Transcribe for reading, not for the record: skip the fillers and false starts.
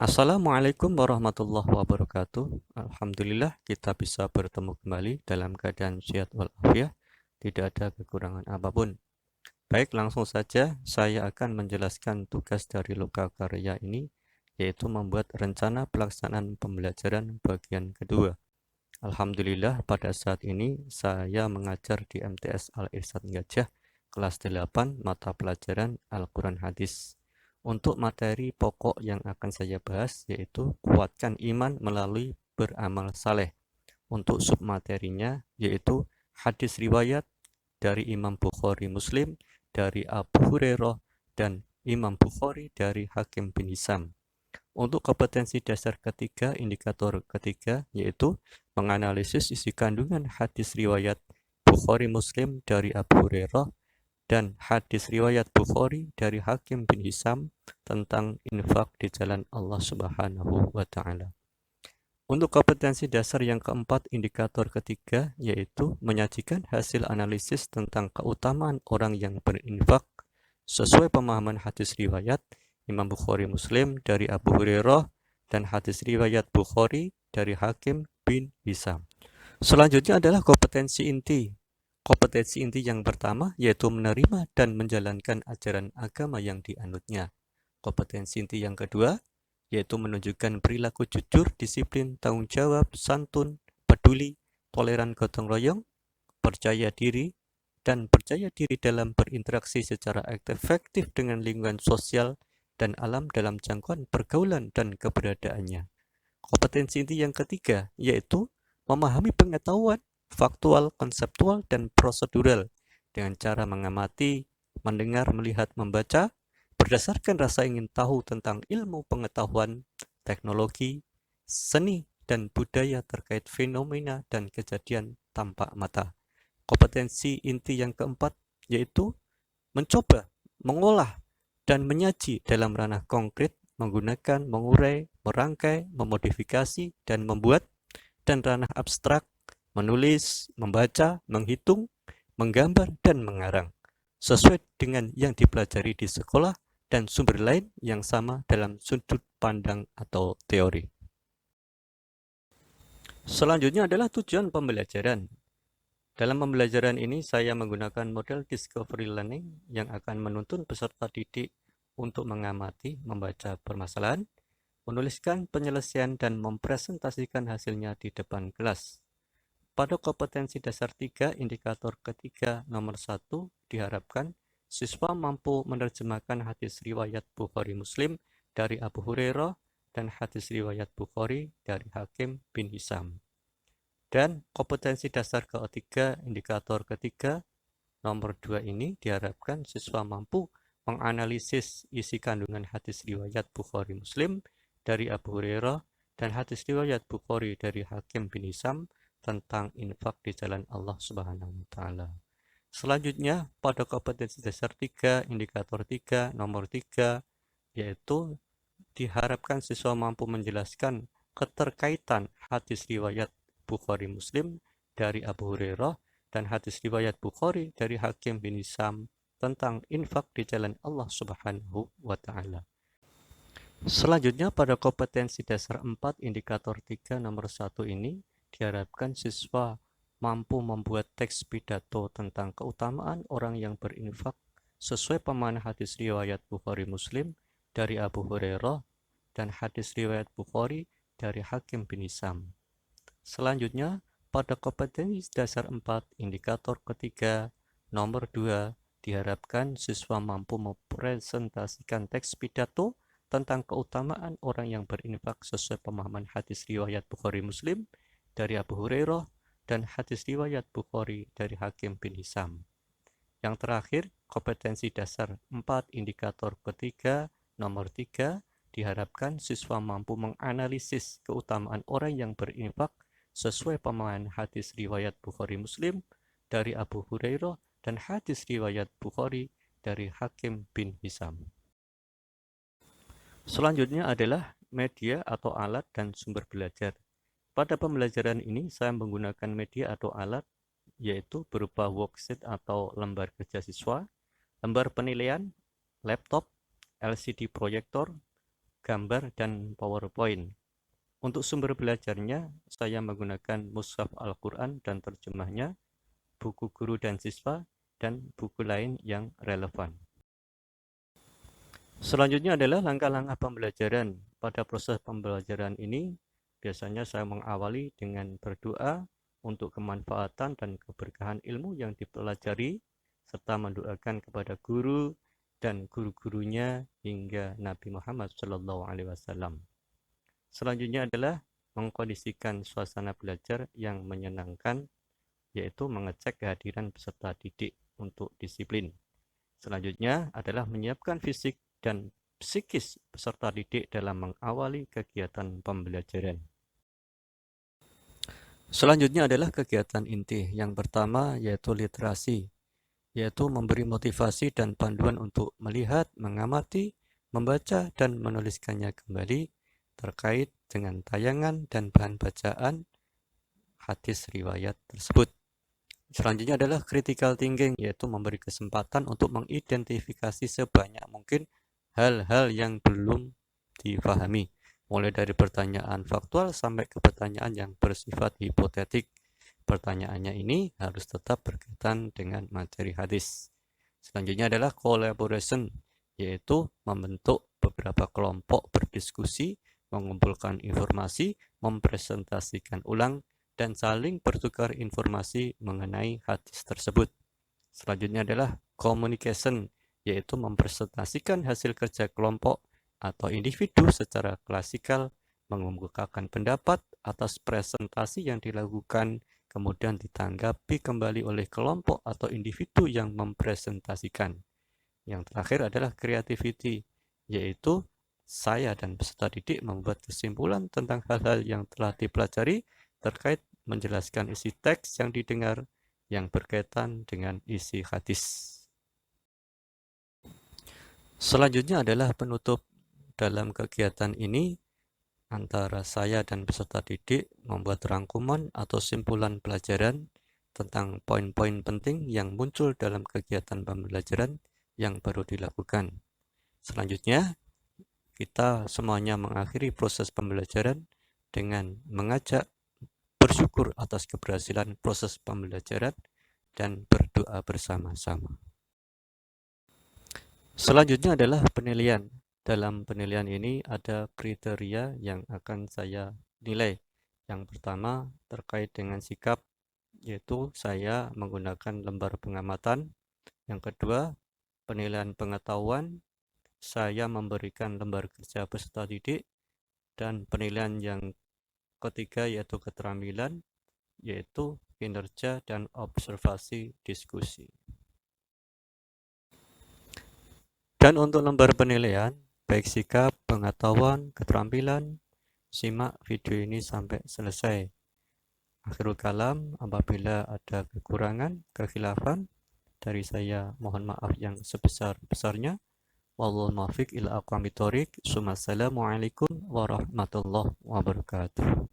Assalamualaikum warahmatullahi wabarakatuh. Alhamdulillah kita bisa bertemu kembali dalam keadaan sehat walafiat, tidak ada kekurangan apapun. Baik, langsung saja saya akan menjelaskan tugas dari Lokakarya ini, yaitu membuat rencana pelaksanaan pembelajaran bagian kedua. Alhamdulillah pada saat ini saya mengajar di MTS Al-Irsyad Gajah kelas 8 mata pelajaran Al-Quran Hadis. Untuk materi pokok yang akan saya bahas yaitu kuatkan iman melalui beramal saleh. Untuk submaterinya yaitu hadis riwayat dari Imam Bukhari Muslim, dari Abu Hurairah, dan Imam Bukhari dari Hakim bin Hizam. Untuk kompetensi dasar ketiga, indikator ketiga, yaitu menganalisis isi kandungan hadis riwayat Bukhari Muslim dari Abu Hurairah dan hadis riwayat Bukhari dari Hakim bin Hizam tentang infak di jalan Allah Subhanahu wa taala. Untuk kompetensi dasar yang keempat, indikator ketiga, yaitu menyajikan hasil analisis tentang keutamaan orang yang berinfak sesuai pemahaman hadis riwayat Imam Bukhari Muslim dari Abu Hurairah dan hadis riwayat Bukhari dari Hakim bin Hizam. Selanjutnya adalah kompetensi inti. Kompetensi inti yang pertama yaitu menerima dan menjalankan ajaran agama yang dianutnya. Kompetensi inti yang kedua yaitu menunjukkan perilaku jujur, disiplin, tanggung jawab, santun, peduli, toleran gotong royong, percaya diri, dan percaya diri dalam berinteraksi secara efektif dengan lingkungan sosial dan alam dalam jangkauan pergaulan dan keberadaannya. Kompetensi inti yang ketiga yaitu memahami pengetahuan faktual, konseptual, dan prosedural dengan cara mengamati, mendengar, melihat, membaca berdasarkan rasa ingin tahu tentang ilmu pengetahuan, teknologi, seni, dan budaya terkait fenomena dan kejadian tampak mata. Kompetensi inti yang keempat yaitu mencoba, mengolah, dan menyaji dalam ranah konkret menggunakan, mengurai, merangkai, memodifikasi, dan membuat, dan ranah abstrak, menulis, membaca, menghitung, menggambar, dan mengarang, sesuai dengan yang dipelajari di sekolah dan sumber lain yang sama dalam sudut pandang atau teori. Selanjutnya adalah tujuan pembelajaran. Dalam pembelajaran ini saya menggunakan model discovery learning yang akan menuntun peserta didik untuk mengamati, membaca permasalahan, menuliskan penyelesaian, dan mempresentasikan hasilnya di depan kelas. Pada kompetensi dasar 3, indikator ketiga nomor 1, diharapkan siswa mampu menerjemahkan hadis riwayat Bukhari Muslim dari Abu Hurairah dan hadis riwayat Bukhari dari Hakim bin Hizam. Dan kompetensi dasar ketiga, indikator ketiga nomor 2 ini diharapkan siswa mampu menganalisis isi kandungan hadis riwayat Bukhari Muslim dari Abu Hurairah dan hadis riwayat Bukhari dari Hakim bin Hizam tentang infak di jalan Allah Subhanahu wa taala. Selanjutnya pada kompetensi dasar 3, indikator 3 nomor 3 yaitu diharapkan siswa mampu menjelaskan keterkaitan hadis riwayat Bukhari Muslim dari Abu Hurairah dan hadis riwayat Bukhari dari Hakim bin Hizam tentang infak di jalan Allah Subhanahu wa taala. Selanjutnya pada kompetensi dasar 4 indikator 3 nomor 1 ini diharapkan siswa mampu membuat teks pidato tentang keutamaan orang yang berinfak sesuai pemahaman hadis riwayat Bukhari Muslim dari Abu Hurairah dan hadis riwayat Bukhari dari Hakim bin Hizam. Selanjutnya pada kompetensi dasar 4 indikator ketiga nomor 2 diharapkan siswa mampu mempresentasikan teks pidato tentang keutamaan orang yang berinfak sesuai pemahaman hadis riwayat Bukhari Muslim dari Abu Hurairah dan hadis riwayat Bukhari dari Hakim bin Hizam. Yang terakhir, kompetensi dasar 4 indikator ketiga nomor 3 diharapkan siswa mampu menganalisis keutamaan orang yang berinfak sesuai pemahaman hadis riwayat Bukhari Muslim dari Abu Hurairah dan hadis riwayat Bukhari dari Hakim bin Hizam. Selanjutnya adalah media atau alat dan sumber belajar. Pada pembelajaran ini saya menggunakan media atau alat yaitu berupa worksheet atau lembar kerja siswa, lembar penilaian, laptop, LCD proyektor, gambar, dan PowerPoint. Untuk sumber belajarnya, saya menggunakan Mushaf Al-Quran dan terjemahnya, buku guru dan siswa, dan buku lain yang relevan. Selanjutnya adalah langkah-langkah pembelajaran. Pada proses pembelajaran ini, biasanya saya mengawali dengan berdoa untuk kemanfaatan dan keberkahan ilmu yang dipelajari, serta mendoakan kepada guru dan guru-gurunya hingga Nabi Muhammad SAW. Selanjutnya adalah mengkondisikan suasana belajar yang menyenangkan, yaitu mengecek kehadiran peserta didik untuk disiplin. Selanjutnya adalah menyiapkan fisik dan psikis peserta didik dalam mengawali kegiatan pembelajaran. Selanjutnya adalah kegiatan inti. Yang pertama yaitu literasi, yaitu memberi motivasi dan panduan untuk melihat, mengamati, membaca, dan menuliskannya kembali terkait dengan tayangan dan bahan bacaan hadis riwayat tersebut. Selanjutnya adalah critical thinking, yaitu memberi kesempatan untuk mengidentifikasi sebanyak mungkin hal-hal yang belum dipahami, mulai dari pertanyaan faktual sampai ke pertanyaan yang bersifat hipotetik. Pertanyaannya ini harus tetap berkaitan dengan materi hadis. Selanjutnya adalah collaboration, yaitu membentuk beberapa kelompok berdiskusi, mengumpulkan informasi, mempresentasikan ulang, dan saling bertukar informasi mengenai hadis tersebut. Selanjutnya adalah communication, yaitu mempresentasikan hasil kerja kelompok atau individu secara klasikal, mengemukakan pendapat atas presentasi yang dilakukan, kemudian ditanggapi kembali oleh kelompok atau individu yang mempresentasikan. Yang terakhir adalah creativity, yaitu saya dan peserta didik membuat kesimpulan tentang hal-hal yang telah dipelajari terkait menjelaskan isi teks yang didengar yang berkaitan dengan isi hadis. Selanjutnya adalah penutup. Dalam kegiatan ini, antara saya dan peserta didik membuat rangkuman atau simpulan pelajaran tentang poin-poin penting yang muncul dalam kegiatan pembelajaran yang baru dilakukan. Selanjutnya, kita semuanya mengakhiri proses pembelajaran dengan mengajak bersyukur atas keberhasilan proses pembelajaran dan berdoa bersama-sama. Selanjutnya adalah penilaian. Dalam penilaian ini ada kriteria yang akan saya nilai. Yang pertama terkait dengan sikap, yaitu saya menggunakan lembar pengamatan. Yang kedua, penilaian pengetahuan, saya memberikan lembar kerja peserta didik. Dan penilaian yang ketiga yaitu keterampilan, yaitu kinerja dan observasi diskusi. Dan untuk lembar penilaian, baik sikap, pengetahuan, keterampilan, simak video ini sampai selesai. Akhirul kalam, apabila ada kekurangan, kekhilafan, dari saya mohon maaf yang sebesar-besarnya. Wallahul muwaffiq ila aqwamit thoriq. Assalamualaikum warahmatullahi wabarakatuh.